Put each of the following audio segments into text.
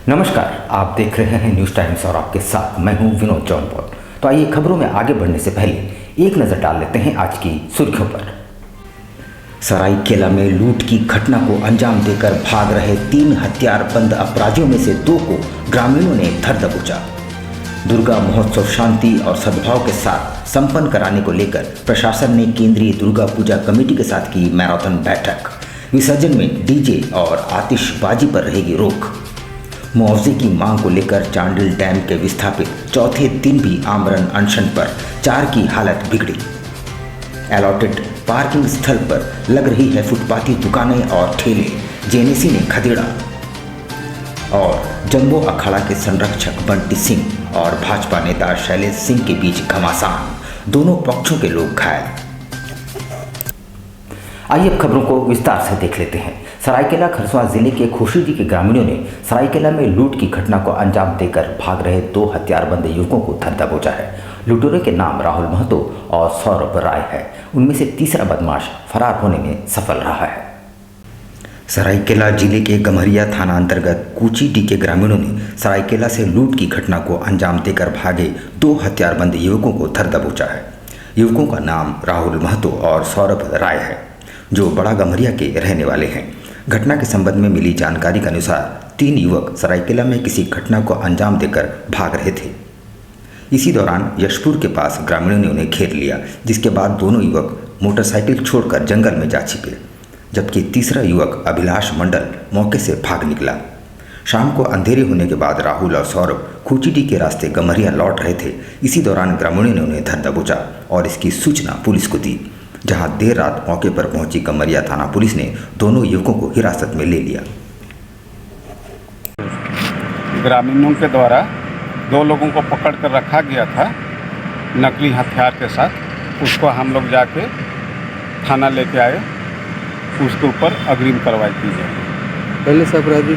नमस्कार, आप देख रहे हैं न्यूज़ टाइम्स और आपके साथ मैं हूं विनोद जौनपुर। तो आइए खबरों में आगे बढ़ने से पहले एक नज़र डाल लेते हैं आज की सुर्खियों पर। सरायकेला में लूट की घटना को अंजाम देकर भाग रहे 3 हथियारबंद अपराधियों में से 2 को ग्रामीणों ने धर दबोचा। दुर्गा महोत्सव शांति और सद्भाव के साथ संपन्न कराने को लेकर प्रशासन ने केंद्रीय दुर्गा पूजा कमेटी के साथ की मैराथन बैठक। विसर्जन में डीजे और आतिशबाजी पर रहेगी रोक। मुआवजे की मांग को लेकर चांडिल डैम के विस्थापित चौथे दिन भी आमरण अनशन पर 4 की हालत बिगड़ी। अलॉटेड पार्किंग स्थल पर लग रही है फुटपाथी दुकानें और ठेले, जेएनसी ने खदेड़ा। और जंबो अखाड़ा के संरक्षक बंटी सिंह और भाजपा नेता शैलेश सिंह के बीच घमासान, दोनों पक्षों के लोग घायल। आइए अब खबरों को विस्तार से देख लेते हैं। सरायकेला खरसावां जिले के खुशीडी के ग्रामीणों ने सरायकेला में लूट की घटना को अंजाम देकर भाग रहे 2 हथियारबंद युवकों को धर दबोचा है। लुटेरों के नाम राहुल महतो और सौरभ राय है। उनमें से तीसरा बदमाश फरार होने में सफल रहा है। सरायकेला जिले के गम्हरिया थाना अंतर्गत कुचीडी के ग्रामीणों ने सरायकेला से लूट की घटना को अंजाम देकर भागे 2 हथियारबंद युवकों को धर दबोचा है। युवकों का नाम राहुल महतो और सौरभ राय है, जो बड़ा गम्हरिया के रहने वाले हैं। घटना के संबंध में मिली जानकारी के अनुसार 3 युवक सरायकेला में किसी घटना को अंजाम देकर भाग रहे थे। इसी दौरान यशपुर के पास ग्रामीणों ने उन्हें घेर लिया, जिसके बाद दोनों युवक मोटरसाइकिल छोड़कर जंगल में जा छिपे, जबकि तीसरा युवक अभिलाष मंडल मौके से भाग निकला। शाम को अंधेरे होने के बाद राहुल और सौरभ कुचीडी के रास्ते गम्हरिया लौट रहे थे। इसी दौरान ग्रामीणों ने उन्हें धर दबोचा और इसकी सूचना पुलिस को दी, जहां देर रात मौके पर पहुंची गम्हरिया थाना पुलिस ने दोनों युवकों को हिरासत में ले लिया। ग्रामीणों के द्वारा 2 लोगों को पकड़ कर रखा गया था नकली हथियार के साथ। उसको हम लोग जाके थाना लेके आए, उसके ऊपर अग्रिम कार्रवाई की जाए। पहले से अपराधी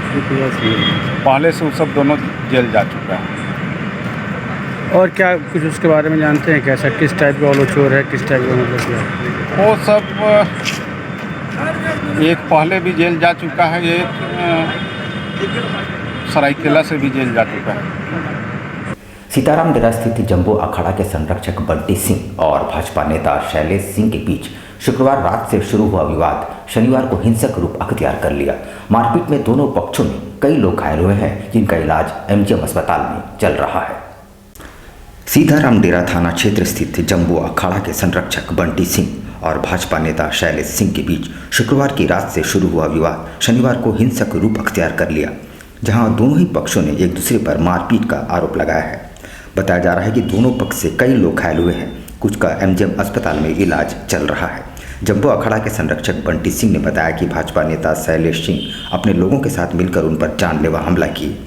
पहले से वो सब दोनों जेल जा चुका है। और क्या कुछ उसके बारे में जानते हैं? कैसा, किस टाइप का वो चोर है, किस टाइप का मतलब? वो सब एक पहले भी जेल जा चुका है, एक सरायकेला से भी जेल जा चुका है। सीताराम डेरा स्थित जंबो अखाड़ा के संरक्षक बंटी सिंह और भाजपा नेता शैलेश सिंह के बीच शुक्रवार रात से शुरू हुआ विवाद शनिवार को हिंसक रूप अख्तियार कर लिया। मारपीट में दोनों पक्षों में कई लोग घायल हुए हैं, जिनका इलाज एमजीएम अस्पताल में चल रहा है। सीताराम डेरा थाना क्षेत्र स्थित जंबो अखाड़ा के संरक्षक बंटी सिंह और भाजपा नेता शैलेश सिंह के बीच शुक्रवार की रात से शुरू हुआ विवाद शनिवार को हिंसक रूप अख्तियार कर लिया, जहां दोनों ही पक्षों ने एक दूसरे पर मारपीट का आरोप लगाया है। बताया जा रहा है कि दोनों पक्ष से कई लोग घायल हुए हैं, कुछ का एमजीएम अस्पताल में इलाज चल रहा है। जंबो अखाड़ा के संरक्षक बंटी सिंह ने बताया कि भाजपा नेता शैलेश सिंह अपने लोगों के साथ मिलकर उन पर जानलेवा हमला किए,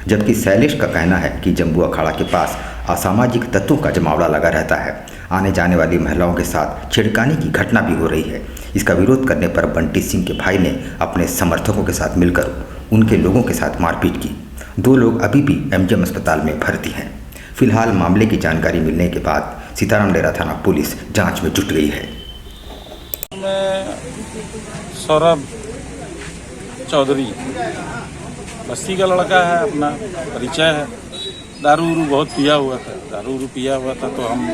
जबकि शैलेश का कहना है कि जंबू अखाड़ा के पास असामाजिक तत्वों का जमावड़ा लगा रहता है। आने जाने वाली महिलाओं के साथ छेड़खानी की घटना भी हो रही है। इसका विरोध करने पर बंटी सिंह के भाई ने अपने समर्थकों के साथ मिलकर उनके लोगों के साथ मारपीट की। 2 लोग अभी भी एमजीएम अस्पताल में भर्ती हैं। फिलहाल मामले की जानकारी मिलने के बाद सीताराम डेरा थाना पुलिस जांच में जुट गई है। सौरभ चौधरी बस्ती का लड़का है, अपना परिचय है। दारू उरू बहुत पिया हुआ था, तो हम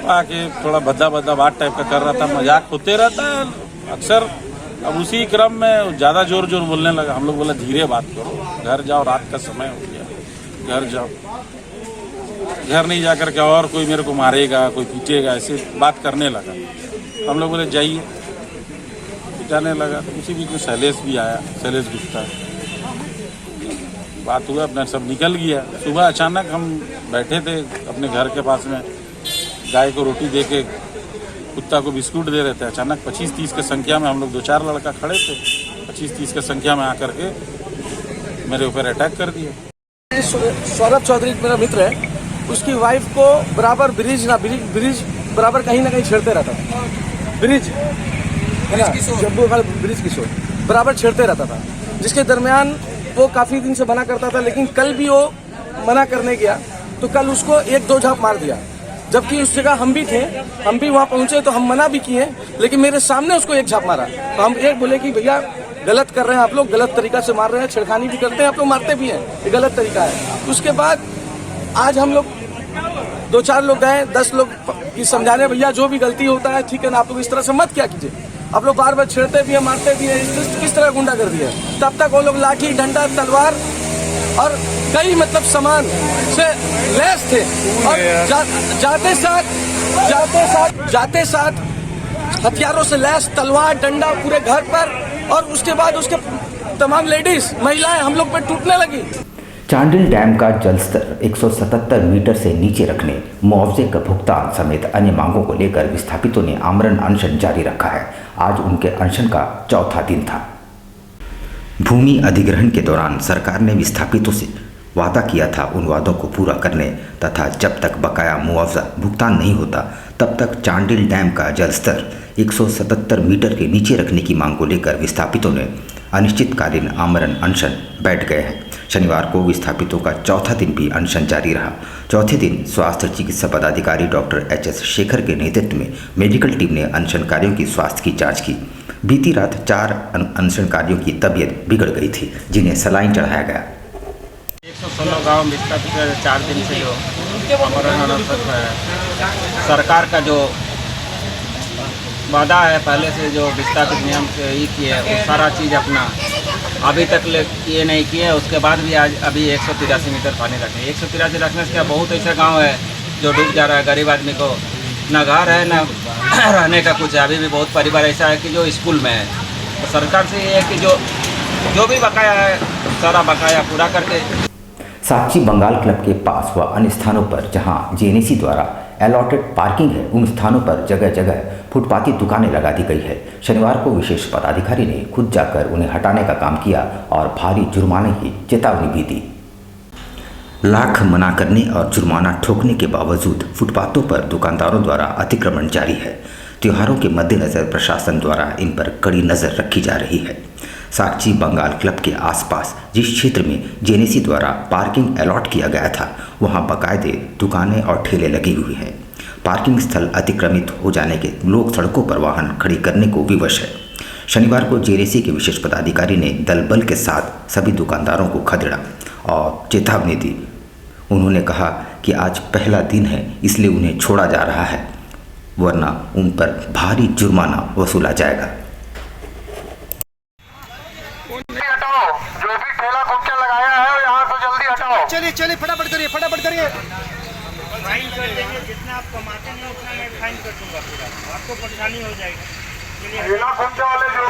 आके थोड़ा भद्दा बात टाइप का कर रहा था, मजाक होते रहता है अक्सर। अब उसी क्रम में ज़्यादा जोर बोलने लगा। हम लोग बोला धीरे बात करो, घर जाओ, रात का समय हो गया, घर जाओ। घर नहीं जा कर के और कोई मेरे को मारेगा, कोई पीटेगा, ऐसे बात करने लगा। हम लोग बोले जाइए, जाने लगा। तो उसी बीच में शैलेश भी आया, शैलेश गुप्ता। बात हुआ, अपना सब निकल गया। सुबह अचानक हम बैठे थे अपने घर के पास में, गाय को रोटी दे के कुत्ता को बिस्कुट दे रहे थे। अचानक 25-30 की संख्या में हम लोग 2-4 लड़का खड़े थे, 25-30 की संख्या में आकर के मेरे ऊपर अटैक कर दिया। सौरभ चौधरी मेरा मित्र है, उसकी वाइफ को बराबर ब्रिज बराबर कहीं ना कहीं छेड़ते रहता था। ब्रिज है ना, जम्बू ब्रिज किशोर बराबर छेड़ते रहता था, जिसके दरमियान वो काफ़ी दिन से मना करता था। लेकिन कल भी वो मना करने गया तो कल उसको 1-2 झाप मार दिया। जबकि उस जगह हम भी थे, हम भी वहाँ पहुँचे तो हम मना भी किए, लेकिन मेरे सामने उसको 1 झाप मारा। तो हम एक बोले कि भैया गलत कर रहे हैं आप लोग, गलत तरीका से मार रहे हैं, छेड़खानी भी करते हैं आप लोग, मारते भी हैं, ये गलत तरीका है। उसके बाद आज हम लोग 2-4 लोग गए, 10 लोग की समझाने, भैया जो भी गलती होता है ठीक है ना, आप लोग इस तरह से मत क्या कीजिए, आप लोग बार बार छेड़ते भी हैं, मारते भी हैं, किस तरह गुंडा कर दिया। तब तक वो लोग लाठी, डंडा, तलवार और कई मतलब सामान से लैस थे और जाते साथ हथियारों से लैस तलवार, डंडा पूरे घर पर, और उसके बाद उसके तमाम लेडीज, महिलाएं हम लोग पे टूटने लगी। चांडिल डैम का जलस्तर 177 मीटर से नीचे रखने, मुआवजे का भुगतान समेत अन्य मांगों को लेकर विस्थापितों ने आमरण अनशन जारी रखा है। आज उनके अनशन का चौथा दिन था। भूमि अधिग्रहण के दौरान सरकार ने विस्थापितों से वादा किया था उन वादों को पूरा करने तथा जब तक बकाया मुआवजा भुगतान नहीं होता तब तक चांडिल डैम का जलस्तर 177 मीटर के नीचे रखने की मांग को लेकर विस्थापितों ने अनिश्चितकालीन आमरण अनशन बैठ गए हैं। शनिवार को विस्थापितों का चौथा दिन भी अनशन जारी रहा। चौथे दिन स्वास्थ्य चिकित्सा पदाधिकारी डॉक्टर HS शेखर के नेतृत्व में मेडिकल टीम ने अनशनकारियों की स्वास्थ्य की जांच की। बीती रात 4 अनशनकारियों की तबीयत बिगड़ गई थी, जिन्हें सलाइन चढ़ाया गया। 116 गाँव विस्थापित 4 दिन से जो आमरण अनशन है, सरकार का जो वादा है पहले से जो विस्थापित नियम से ही किए है, वो सारा चीज़ अपना अभी तक ये नहीं किए। उसके बाद भी आज अभी 183 मीटर पानी रखे। 183 रखने से क्या, बहुत ऐसा गांव है जो डूब जा रहा है, गरीब आदमी को ना घर है ना रहने का कुछ है। अभी भी बहुत परिवार ऐसा है कि जो स्कूल में है। तो सरकार से ये है कि जो भी बकाया है सारा बकाया पूरा करके। साक्षी बंगाल क्लब के पास व अन्य स्थानों पर जहां जेएनएसी द्वारा अलॉटेड पार्किंग है, उन स्थानों पर जगह जगह फुटपाती दुकानें लगा दी गई है। शनिवार को विशेष पदाधिकारी ने खुद जाकर उन्हें हटाने का काम किया और भारी जुर्माने की चेतावनी भी दी। लाख मना करने और जुर्माना ठोकने के बावजूद फुटपाथों पर दुकानदारों द्वारा अतिक्रमण जारी है। त्योहारों के मद्देनजर प्रशासन द्वारा इन पर कड़ी नज़र रखी जा रही है। साक्षी बंगाल क्लब के आसपास जिस क्षेत्र में जेएनएसी द्वारा पार्किंग अलॉट किया गया था, वहां बाकायदे दुकानें और ठेले लगी हुई हैं। पार्किंग स्थल अतिक्रमित हो जाने के लोग सड़कों पर वाहन खड़ी करने को विवश है। शनिवार को जेएनएसी के विशेष पदाधिकारी ने दल बल के साथ सभी दुकानदारों को खदेड़ा और चेतावनी दी। उन्होंने कहा कि आज पहला दिन है, इसलिए उन्हें छोड़ा जा रहा है, वरना उन पर भारी जुर्माना वसूला जाएगा। जो भी ठेला कुंचा लगाया है यहाँ से जल्दी हटाओ। चलिए फटाफट करिए, फाइन कर देंगे, जितना आप कमाते हैं उतना मैं फाइन कर दूंगा, पूरा आपको परेशानी हो जाएगी। ठेला कुंचा वाले जो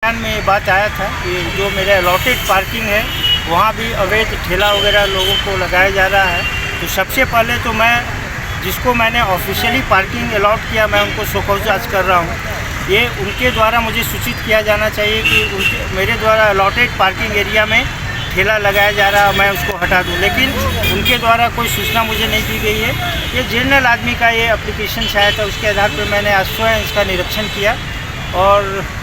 में ये बात आया था कि जो मेरा अलॉटेड पार्किंग है वहाँ भी अवैध ठेला वगैरह लोगों को लगाया जा रहा है। तो सबसे पहले तो मैं जिसको मैंने ऑफिशियली पार्किंग अलॉट किया, मैं उनको शोकॉज आज कर रहा हूँ। ये उनके द्वारा मुझे सूचित किया जाना चाहिए कि मेरे द्वारा अलॉटेड पार्किंग एरिया में ठेला लगाया जा रहा है, मैं उसको हटा दूं। लेकिन उनके द्वारा कोई सूचना मुझे नहीं दी गई है। ये जनरल आदमी का ये एप्लीकेशन शायद था, उसके आधार पर मैंने आज स्वयं इसका निरीक्षण किया और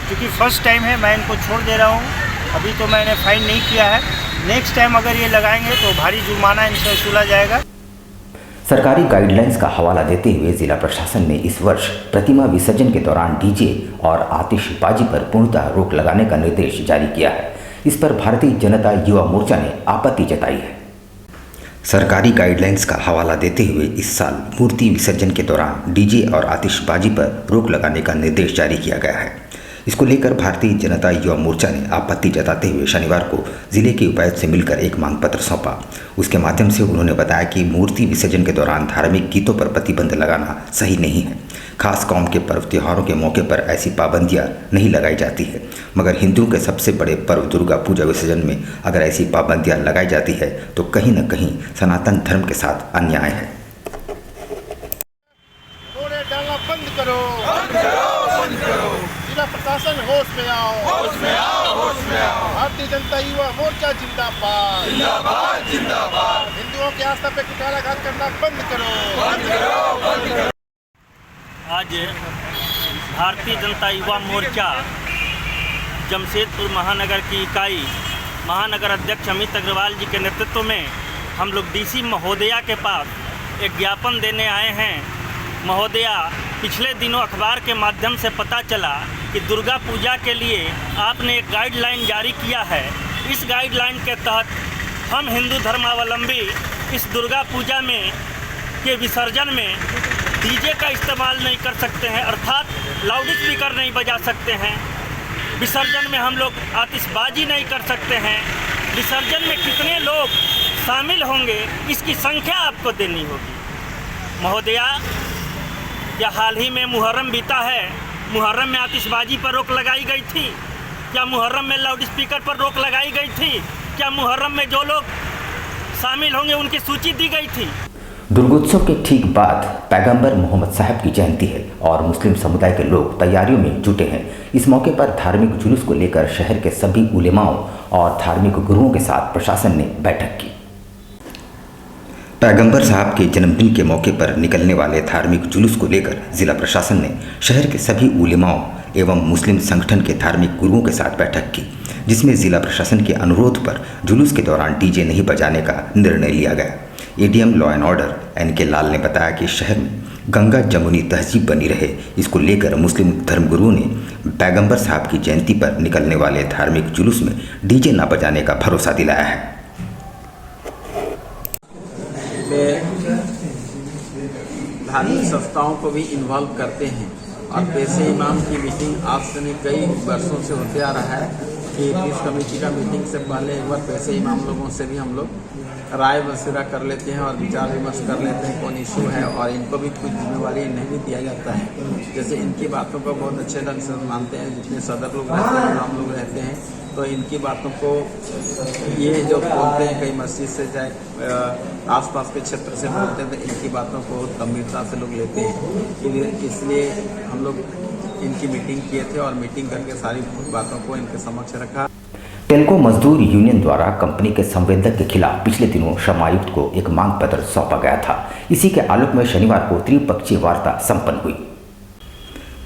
क्योंकि फ़र्स्ट टाइम है मैं इनको छोड़ दे रहा हूँ। अभी तो मैंने फ़ाइन नहीं किया है, नेक्स्ट टाइम अगर ये लगाएंगे तो भारी जुर्माना इनसे वसूला जाएगा। सरकारी गाइडलाइंस का हवाला देते हुए जिला प्रशासन ने इस वर्ष प्रतिमा विसर्जन के दौरान डीजे और आतिशबाजी पर पूर्णतः रोक लगाने का निर्देश जारी किया है। इस पर भारतीय जनता युवा मोर्चा ने आपत्ति जताई है। सरकारी गाइडलाइंस का हवाला देते हुए इस साल मूर्ति विसर्जन के दौरान डीजे और आतिशबाजी पर रोक लगाने का निर्देश जारी किया गया है। इसको लेकर भारतीय जनता युवा मोर्चा ने आपत्ति जताते हुए शनिवार को जिले के उपायुक्त से मिलकर एक मांग पत्र सौंपा। उसके माध्यम से उन्होंने बताया कि मूर्ति विसर्जन के दौरान धार्मिक गीतों पर प्रतिबंध लगाना सही नहीं है। खास कौम के पर्व त्योहारों के मौके पर ऐसी पाबंदियां नहीं लगाई जाती है, मगर हिंदुओं के सबसे बड़े पर्व दुर्गा पूजा विसर्जन में अगर ऐसी पाबंदियां लगाई जाती है तो कहीं न कहीं सनातन धर्म के साथ अन्याय है। बंद करो, जिला प्रशासन होश में आओ, भारतीय जनता युवा मोर्चा जिंदाबाद, हिंदुओं की आस्था पे कुठाराघात करना बंद करो। आज भारतीय जनता युवा मोर्चा जमशेदपुर महानगर की इकाई महानगर अध्यक्ष अमित अग्रवाल जी के नेतृत्व में हम लोग डीसी महोदया के पास एक ज्ञापन देने आए हैं। महोदया, पिछले दिनों अखबार के माध्यम से पता चला कि दुर्गा पूजा के लिए आपने एक गाइडलाइन जारी किया है। इस गाइडलाइन के तहत हम हिंदू धर्मावलंबी इस दुर्गा पूजा में के विसर्जन में डीजे का इस्तेमाल नहीं कर सकते हैं, अर्थात लाउड स्पीकर नहीं बजा सकते हैं। विसर्जन में हम लोग आतिशबाजी नहीं कर सकते हैं। विसर्जन में कितने लोग शामिल होंगे इसकी संख्या आपको देनी होगी। महोदया, क्या हाल ही में मुहर्रम बीता है, मुहर्रम में आतिशबाजी पर रोक लगाई गई थी? क्या मुहर्रम में लाउड स्पीकर पर रोक लगाई गई थी? क्या मुहर्रम में जो लोग शामिल होंगे उनकी सूची दी गई थी? दुर्गोत्सव के ठीक बाद पैगंबर मोहम्मद साहब की जयंती है और मुस्लिम समुदाय के लोग तैयारियों में जुटे हैं। इस मौके पर धार्मिक जुलूस को लेकर शहर के सभी उलेमाओं और धार्मिक गुरुओं के साथ प्रशासन ने बैठक की। पैगंबर साहब के जन्मदिन के मौके पर निकलने वाले धार्मिक जुलूस को लेकर जिला प्रशासन ने शहर के सभी उलेमाओं एवं मुस्लिम संगठन के धार्मिक गुरुओं के साथ बैठक की, जिसमें जिला प्रशासन के अनुरोध पर जुलूस के दौरान डीजे नहीं बजाने का निर्णय लिया गया। ADM law and order NK Lal ने बताया कि शहर में गंगा जमुनी तहजीब बनी रहे, इसको लेकर मुस्लिम धर्मगुरुओं ने पैगंबर साहब की जयंती पर निकलने वाले धार्मिक जुलूस में डीजे न बजाने का भरोसा दिलाया है। धार्मिक संस्थाओं को भी इन्वॉल्व करते हैं और पेशे इमाम की मीटिंग आज से नहीं कई वर्षों से होते आ रहा है कि पीस कमेटी का मीटिंग से पहले एक बार पेशे इमाम लोगों से भी हम लोग राय मशविरा कर लेते हैं और विचार विमर्श कर लेते हैं कौन इशू है, और इनको भी कुछ जिम्मेवारी इन्हें भी दिया जाता है। जैसे इनकी बातों को बहुत अच्छे ढंग से मानते हैं, जितने सदर लोग रहते हैं, इमाम लोग रहते हैं, तो इनकी बातों को ये जो बोलते हैं कई मस्जिद से चाहे आसपास के क्षेत्र से बोलते हैं, तो इनकी बातों को गंभीरता से लोग लेते हैं। इसलिए हम लोग इनकी मीटिंग किए थे और मीटिंग करके सारी बातों को इनके समक्ष रखा। टेल्को मजदूर यूनियन द्वारा कंपनी के संवेदक के खिलाफ पिछले दिनों श्रम आयुक्त को एक मांग पत्र सौंपा गया था। इसी के आलोक में शनिवार को त्रिपक्षीय वार्ता संपन्न हुई।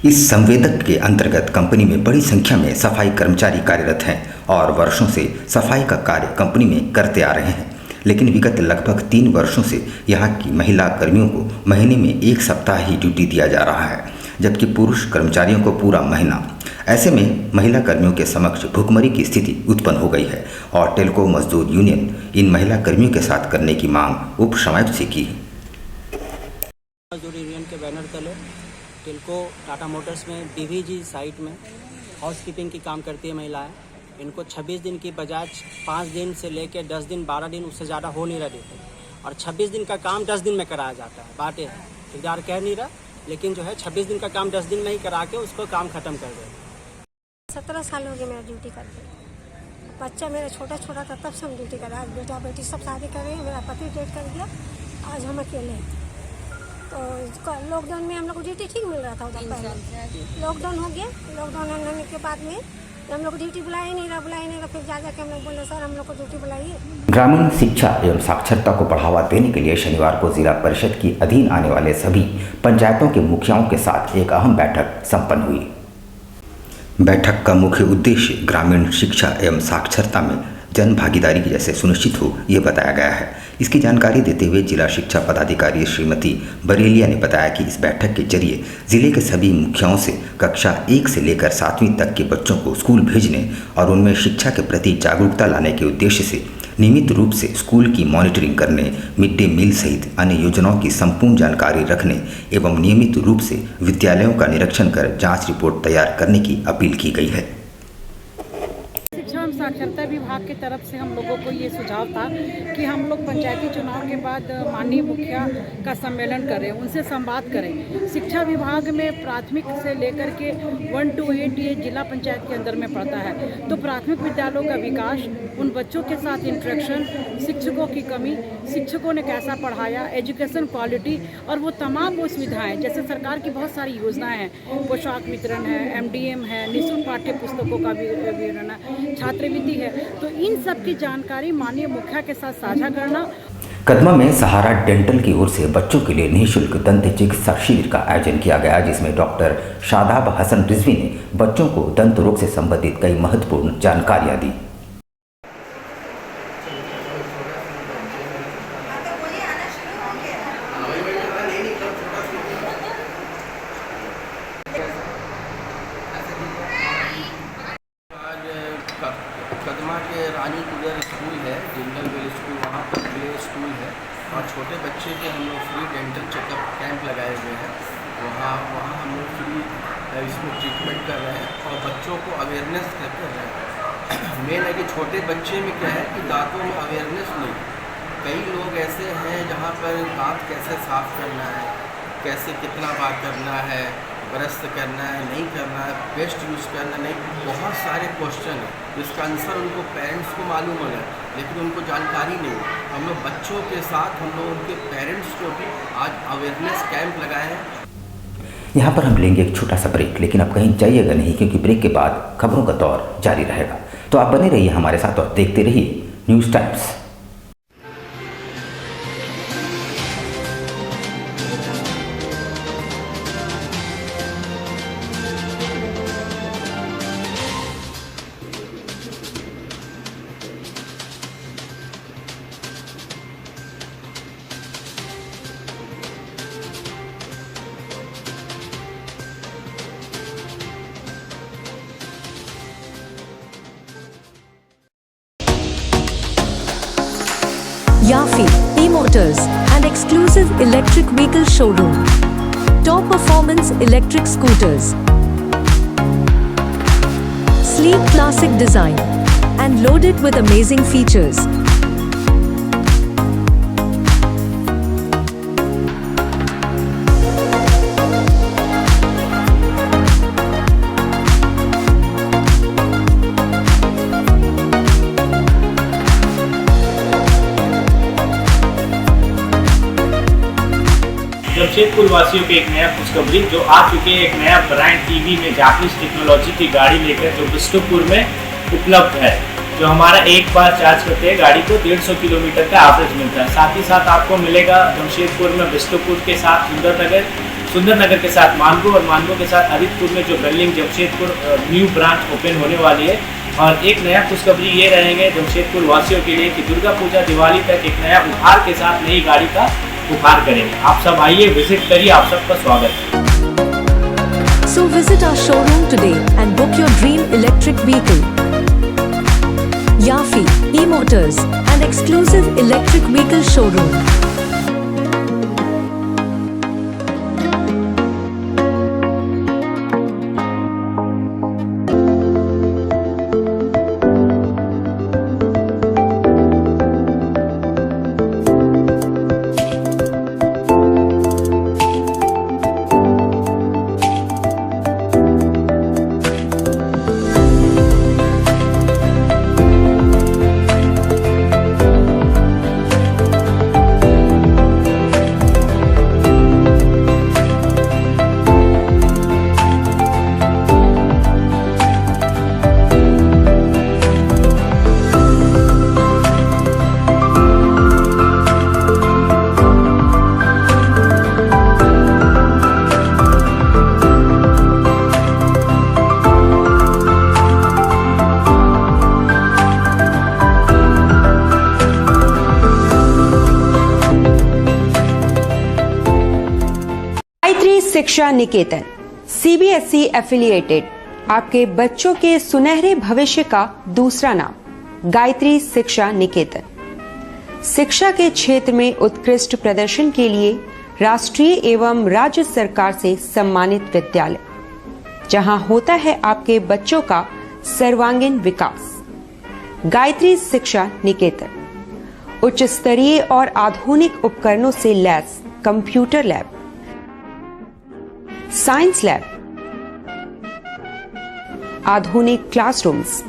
इस संवेदक के अंतर्गत कंपनी में बड़ी संख्या में सफाई कर्मचारी कार्यरत हैं और वर्षों से सफाई का कार्य कंपनी में करते आ रहे हैं, लेकिन विगत लगभग 3 वर्षों से यहाँ की महिला कर्मियों को महीने में 1 सप्ताह ही ड्यूटी दिया जा रहा है, जबकि पुरुष कर्मचारियों को पूरा महीना। ऐसे में महिला कर्मियों के समक्ष भूखमरी की स्थिति उत्पन्न हो गई है और टेल्को मजदूर यूनियन इन महिला कर्मियों के साथ करने की मांग उप समायुक्त से की है। मजदूर यूनियन के बैनर तले टेल्को टाटा मोटर्स में डीवीजी साइट में हाउसकीपिंग की काम करती है महिलाएं। इनको 26 दिन की बजाय 5 दिन से लेकर 10 दिन 12 दिन उससे ज़्यादा हो नहीं रहा देते, और 26 दिन का काम 10 दिन में कराया जाता है। बातें ठेकेदार कह नहीं रहा, लेकिन जो है 26 दिन का काम 10 दिन में ही करा के उसको काम ख़त्म कर दे। 17 साल हो गए मेरा ड्यूटी करते। बच्चा मेरा छोटा छोटा था तब से हम ड्यूटी कर रहे हैं। आज बेटा बेटी सब शादी कर रहे हैं, मेरा पति डेट कर दिया, आज हम अकेले हैं। तो लॉकडाउन में हम लोग को ड्यूटी ठीक मिल रहा था उधर पहले। लॉकडाउन हो गया, लॉकडाउन होने के बाद में हम लोग को ड्यूटी बुलाया नहीं रहा, फिर जा के हम लोग बोले सर हम लोग को ड्यूटी बुलाइए। ग्रामीण शिक्षा एवं साक्षरता को बढ़ावा देने के लिए शनिवार को जिला परिषद की अधीन आने वाले सभी पंचायतों के मुखियाओं के साथ एक अहम बैठक संपन्न हुई। बैठक का मुख्य उद्देश्य ग्रामीण शिक्षा एवं साक्षरता में जन भागीदारी जैसे सुनिश्चित हो, ये बताया गया है। इसकी जानकारी देते हुए जिला शिक्षा पदाधिकारी श्रीमती बरेलिया ने बताया कि इस बैठक के जरिए जिले के सभी मुखियाओं से कक्षा 1 से लेकर 7वीं तक के बच्चों को स्कूल भेजने और उनमें शिक्षा के प्रति जागरूकता लाने के उद्देश्य से नियमित रूप से स्कूल की मॉनिटरिंग करने, मिड डे मील सहित अन्य योजनाओं की संपूर्ण जानकारी रखने एवं नियमित रूप से विद्यालयों का निरीक्षण कर जांच रिपोर्ट तैयार करने की अपील की गई है। शिक्षा एवं साक्षरता विभाग की तरफ से हम लोगों को ये सुझाव था कि हम लोग पंचायती चुनाव के बाद माननीय मुखिया का सम्मेलन करें, उनसे संवाद करें। शिक्षा विभाग में प्राथमिक से लेकर के 1 to 8 ये जिला पंचायत के अंदर में पड़ता है, तो प्राथमिक विद्यालयों का विकास, उन बच्चों के साथ इंटरेक्शन, शिक्षकों की कमी, शिक्षकों ने कैसा पढ़ाया, एजुकेशन क्वालिटी और वो तमाम वो सुविधाएँ, जैसे सरकार की बहुत सारी योजनाएँ हैं, पोशाक वितरण है, MDM है, निःशुल्क पाठ्य पुस्तकों का वितरण है, छात्रवृत्ति है, तो इन सब की जानकारी माननीय मुखिया के साथ साझा करना। कदमा में सहारा डेंटल की ओर से बच्चों के लिए निःशुल्क दंत चिकित्सा शिविर का आयोजन किया गया, जिसमें डॉक्टर शादाब हसन रिजवी ने बच्चों को दंत रोग से संबंधित कई महत्वपूर्ण जानकारियां दी। और छोटे बच्चे के हम लोग फ्री डेंटल चेकअप कैंप लगाए हुए हैं। वहाँ हम लोग फ्री इसमें ट्रीटमेंट कर रहे हैं और बच्चों को अवेयरनेस कर रहे हैं। मेन है कि छोटे बच्चे में क्या है कि दांतों में अवेयरनेस नहीं। कई लोग ऐसे हैं जहाँ पर दांत कैसे साफ़ करना है, कैसे कितना बार करना है, ब्रश करना है नहीं करना है, पेस्ट यूज़ करना नहीं, बहुत सारे क्वेश्चन हैं जिसका आंसर उनको पेरेंट्स को मालूम है लेकिन उनको जानकारी नहीं है। हम लोग बच्चों के साथ हम लोग उनके पेरेंट्स को भी आज अवेयरनेस कैंप लगाए हैं। यहाँ पर हम लेंगे एक छोटा सा ब्रेक, लेकिन अब कहीं जाइएगा नहीं क्योंकि ब्रेक के बाद खबरों का दौर जारी रहेगा। तो आप बने रहिए हमारे साथ और देखते रहिए news times. Yafi E-Motors, an exclusive electric vehicle showroom. Top performance electric scooters. Sleek classic design and loaded with amazing features. Jamshedpur वासियों के एक नया खुशखबरी जो आ चुके हैं, एक नया ब्रांड टीवी में जापानीज टेक्नोलॉजी की गाड़ी लेकर जो बिष्टुपुर में उपलब्ध है। जो हमारा एक बार चार्ज करते हैं गाड़ी को 150 किलोमीटर का एवरेज मिलता है। साथ ही साथ आपको मिलेगा जमशेदपुर में बिष्टुपुर के साथ सुंदरनगर के साथ मानगो और मानगो के साथ हरितपुर में जो building Jamshedpur new branch open होने वाली है। और एक नया खुशखबरी ये रहेंगे जमशेदपुर वासियों के लिए कि दुर्गा पूजा दिवाली तक एक नया उपहार के साथ नई गाड़ी का उपहार करेंगे। आप सब आइए, विजिट करिए, आप सबका स्वागत है। So visit our showroom today and book your dream electric vehicle. Yafi E-Motors, an exclusive electric vehicle showroom. शिक्षा निकेतन CBSE एफिलिएटेड आपके बच्चों के सुनहरे भविष्य का दूसरा नाम गायत्री शिक्षा निकेतन। शिक्षा के क्षेत्र में उत्कृष्ट प्रदर्शन के लिए राष्ट्रीय एवं राज्य सरकार से सम्मानित विद्यालय, जहां होता है आपके बच्चों का सर्वांगीण विकास। गायत्री शिक्षा निकेतन उच्च स्तरीय और आधुनिक उपकरणों से lace computer lab, science lab, आधुनिक क्लासरूम्स।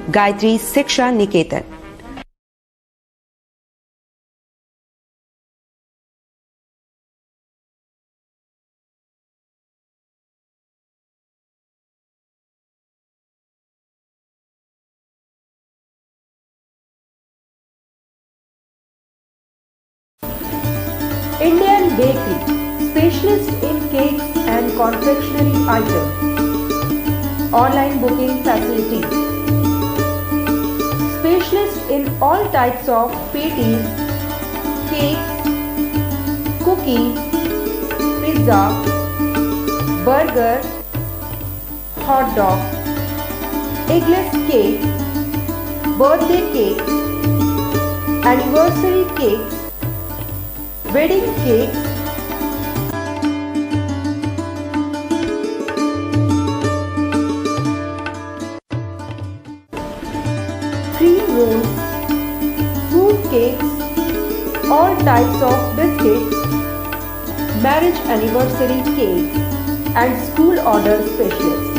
गायत्री शिक्षा निकेतन। Indian Bakery, specialist in cakes and confectionery items. Online booking facilities. Specialist in all types of patties, cakes, cookies, pizza, burger, hot dog, eggless cake, birthday cake, anniversary cakes, wedding cakes, cream rolls, fruit cakes, all types of biscuits, marriage anniversary cakes, and school order specials.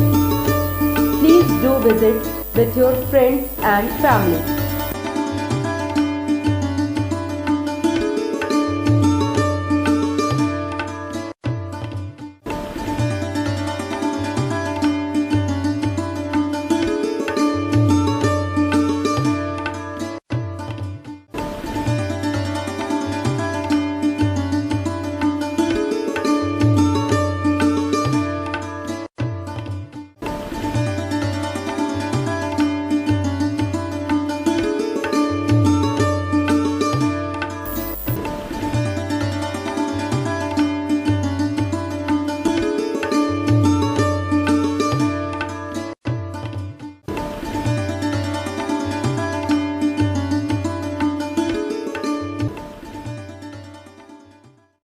Please do visit with your friends and family.